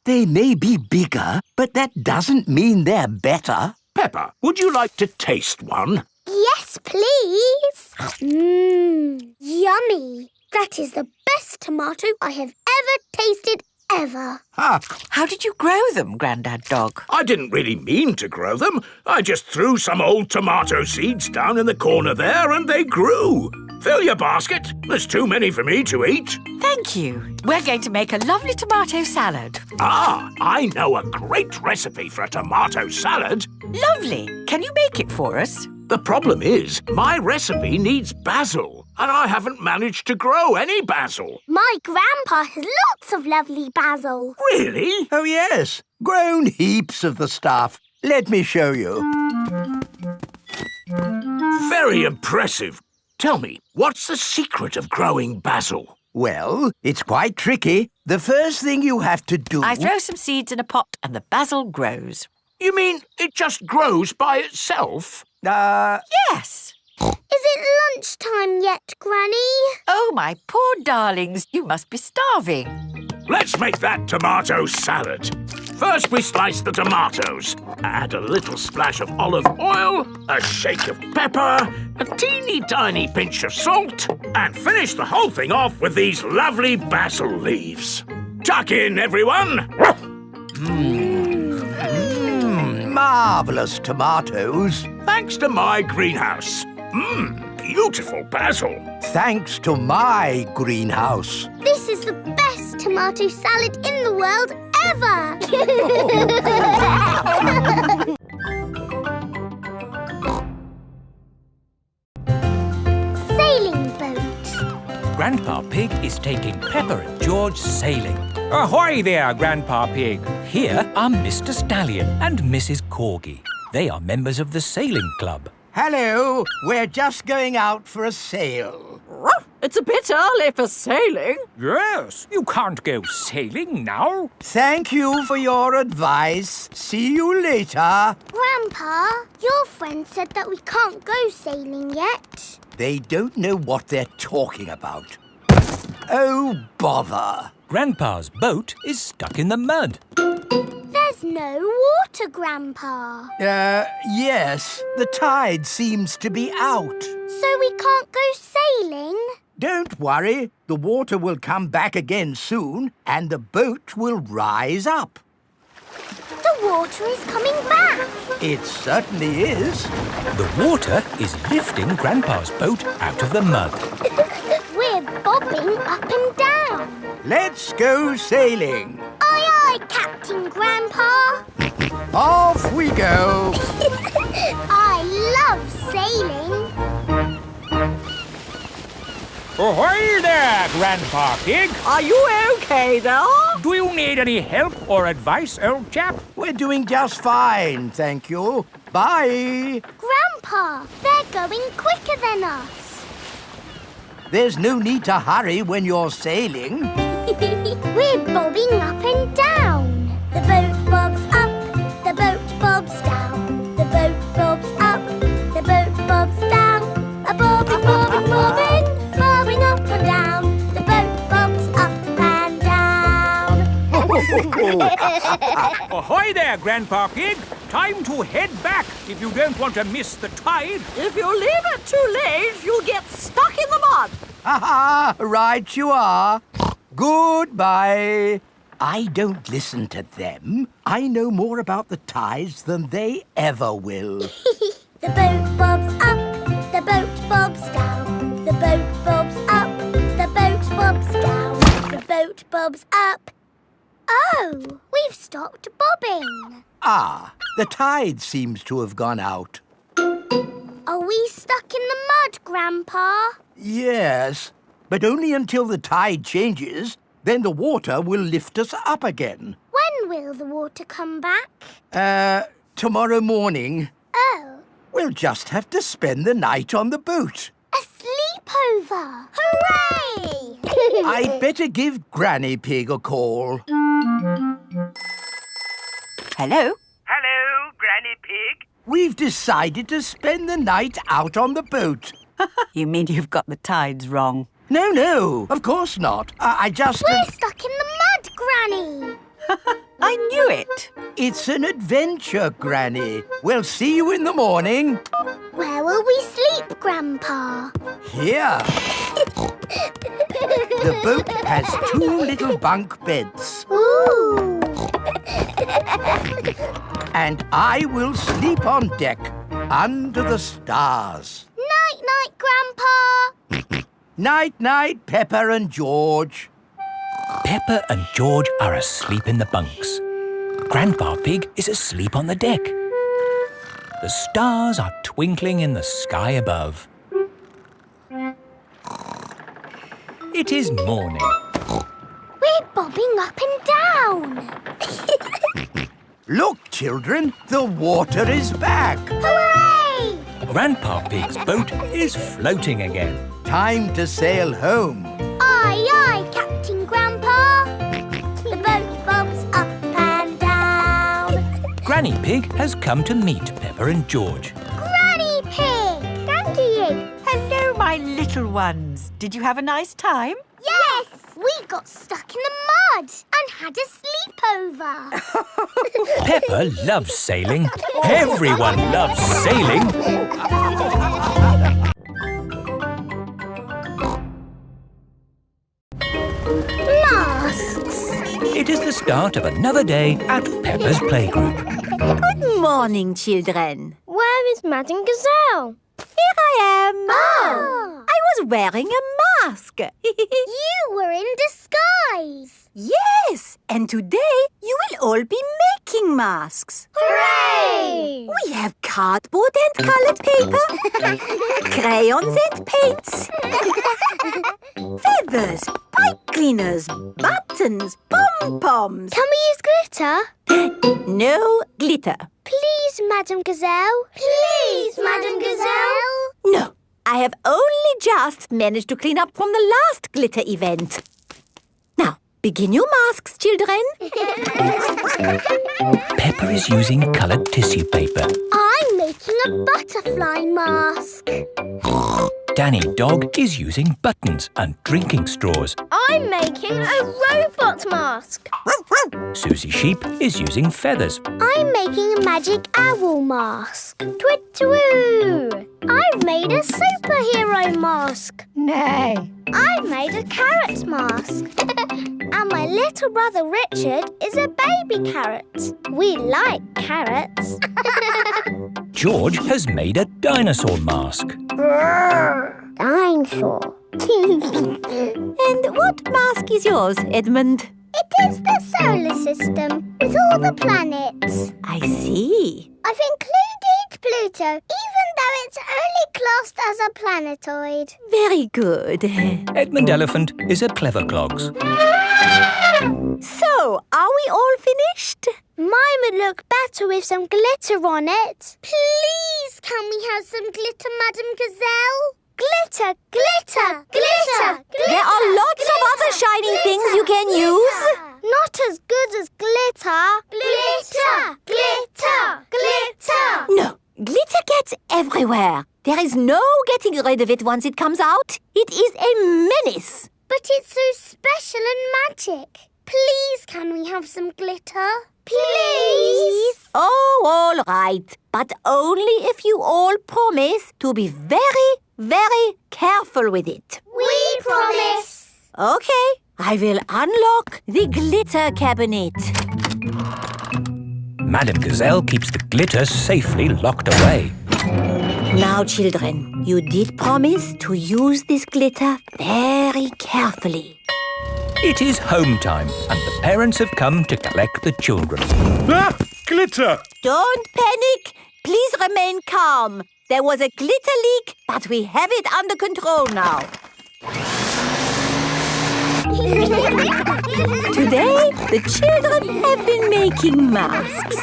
They may be bigger, but that doesn't mean they're better. Peppa, would you like to taste one? Yes, please. Yummy. That is the best tomato I have ever tasted ever. How did you grow them, Grandad Dog? I didn't really mean to grow them. I just threw some old tomato seeds down in the corner there and they grew. Fill your basket. There's too many for me to eat. Thank you. We're going to make a lovely tomato salad. Ah, I know a great recipe for a tomato salad. Lovely. Can you make it for us? The problem is, my recipe needs basil, and I haven't managed to grow any basil. My grandpa has lots of lovely basil. Really? Oh, yes. Grown heaps of the stuff. Let me show you. Very impressive. Tell me, what's the secret of growing basil? Well, it's quite tricky. The first thing you have to do... I throw some seeds in a pot and the basil grows. You mean it just grows by itself? Yes. Is it lunchtime yet, Granny? Oh, my poor darlings, you must be starving. Let's make that tomato salad. First, we slice the tomatoes. Add a little splash of olive oil, a shake of pepper, a teeny tiny pinch of salt, and finish the whole thing off with these lovely basil leaves. Tuck in, everyone. Marvellous tomatoes. Thanks to my greenhouse. Beautiful basil. Thanks to my greenhouse. This is the best tomato salad in the world ever. is taking Peppa and George sailing. Ahoy there, Grandpa Pig. Here are Mr. Stallion and Mrs. Corgi. They are members of the sailing club. Hello, we're just going out for a sail. It's a bit early for sailing. Yes, you can't go sailing now. Thank you for your advice. See you later. Grandpa, your friend said that we can't go sailing yet. They don't know what they're talking about. Oh, bother. Grandpa's boat is stuck in the mud. There's no water, Grandpa. Yes. The tide seems to be out. So we can't go sailing? Don't worry. The water will come back again soon and the boat will rise up. The water is coming back. It certainly is. The water is lifting Grandpa's boat out of the mud. We're bobbing up and down. Let's go sailing. Aye, aye, Captain Grandpa. Off we go. I love sailing. Ahoy there, Grandpa Pig. Are you okay there? Do you need any help or advice, old chap? We're doing just fine, thank you. Bye. Grandpa, they're going quicker than us. There's no need to hurry when you're sailing. We're bobbing up and down. The boat bobs up, the boat bobs down. The boat bobs up, the boat bobs down. A bobbing, bobbing, bobbing, bobbing up and down. The boat bobs up and down. Ahoy there, Grandpa Pig. Time to head back if you don't want to miss the tide. If you leave it too late, you'll get stuck in the mud. Ha-ha, right you are. Goodbye. I don't listen to them. I know more about the tides than they ever will. The boat bobs up, the boat bobs down. The boat bobs up, the boat bobs down. The boat bobs up. Oh, we've stopped bobbing. Ah, the tide seems to have gone out. Are we stuck in the mud, Grandpa? Yes, but only until the tide changes. Then the water will lift us up again. When will the water come back? Tomorrow morning. Oh. We'll just have to spend the night on the boat. A sleepover! Hooray! I'd better give Granny Pig a call. Hello? Hello, Granny Pig. We've decided to spend the night out on the boat. You mean you've got the tides wrong? No, of course not. I just... We're stuck in the mud, Granny. I knew it. It's an adventure, Granny. We'll see you in the morning. Where will we sleep, Grandpa? Here. The boat has 2 little bunk beds. Ooh. And I will sleep on deck, under the stars. Night-night, Grandpa. Night-night, Peppa and George. Peppa and George are asleep in the bunks. Grandpa Pig is asleep on the deck. The stars are twinkling in the sky above. It is morning. We're bobbing up and down. Look, children, the water is back. Hooray! Grandpa Pig's boat is floating again. Time to sail home. Aye, aye, Captain Grandpa. The boat bobs up and down. Granny Pig has come to meet Peppa and George. Granny Pig! Thank you. Hello, my little ones. Did you have a nice time? Yes! We got stuck in the mud and had a sleepover. Peppa loves sailing. Everyone loves sailing. Masks. It is the start of another day at Peppa's playgroup. Good morning, children. Where is Madame Gazelle? Here I am. Oh. I was wearing a mask. You were in disguise. Yes, and today you will all be making masks. Hooray! We have cardboard and coloured paper, crayons and paints, feathers, pipe cleaners, buttons, pom-poms. Can we use glitter? No glitter. Please, Madame Gazelle. Please, Madame Gazelle. No, I have only just managed to clean up from the last glitter event. Now, begin your masks, children. Peppa is using coloured tissue paper. I'm making a butterfly mask. Danny Dog is using buttons and drinking straws. I'm making a robot mask. Suzy Sheep is using feathers. I'm making a magic owl mask. Twit-twoo! I've made a superhero mask. Nay. I've made a carrot mask. And my little brother Richard is a baby carrot. We like carrots. George has made a dinosaur mask. Dinosaur. And what mask is yours, Edmund? It is the solar system with all the planets. I see. I've included Pluto, even though it's only classed as a planetoid. Very good. Edmund Elephant is a clever clogs. So, are we all finished? Mine would look better with some glitter on it. Please, can we have some glitter, Madame Gazelle? Glitter, glitter, glitter, glitter. There are lots of other shiny things you can use. Not as good as glitter. Glitter, glitter, glitter. No, glitter gets everywhere. There is no getting rid of it once it comes out. It is a menace. But it's so special and magic. Please, can we have some glitter? Please? Oh, all right. But only if you all promise to be very, very careful with it. We promise. Okay, I will unlock the glitter cabinet. Madame Gazelle keeps the glitter safely locked away. Now, children, you did promise to use this glitter very carefully. It is home time and the parents have come to collect the children. Ah! Glitter! Don't panic. Please remain calm. There was a glitter leak, but we have it under control now. Today, the children have been making masks.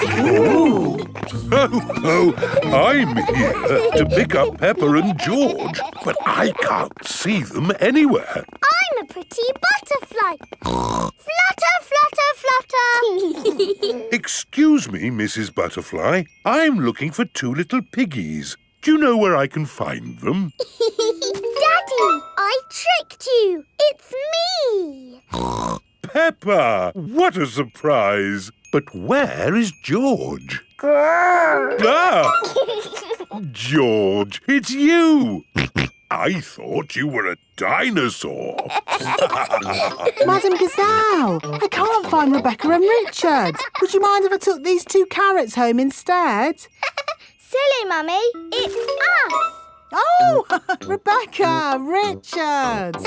Oh, I'm here to pick up Peppa and George, but I can't see them anywhere. I'm a pretty butterfly. Flutter, flutter, flutter. Excuse me, Mrs. Butterfly. I'm looking for two little piggies. Do you know where I can find them? Daddy, I tricked you. It's me. Peppa! What a surprise! But where is George? Grrr. Ah! George, it's you! I thought you were a dinosaur. Madame Gazelle, I can't find Rebecca and Richard. Would you mind if I took these 2 carrots home instead? Silly, Mummy. It's us. Oh, Rebecca, Richard.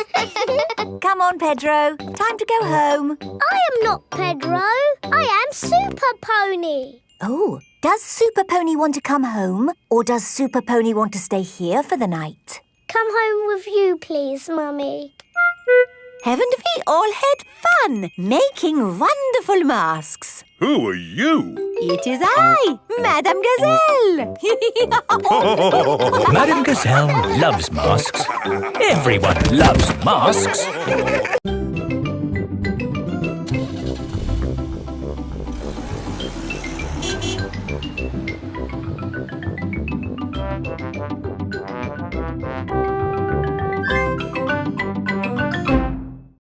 Come on, Pedro. Time to go home. I am not Pedro. I am Super Pony. Oh, does Super Pony want to come home? Or does Super Pony want to stay here for the night? Come home with you, please, Mummy. Haven't we all had fun making wonderful masks? Who are you? It is I, Madame Gazelle. Madame Gazelle loves masks. Everyone loves masks.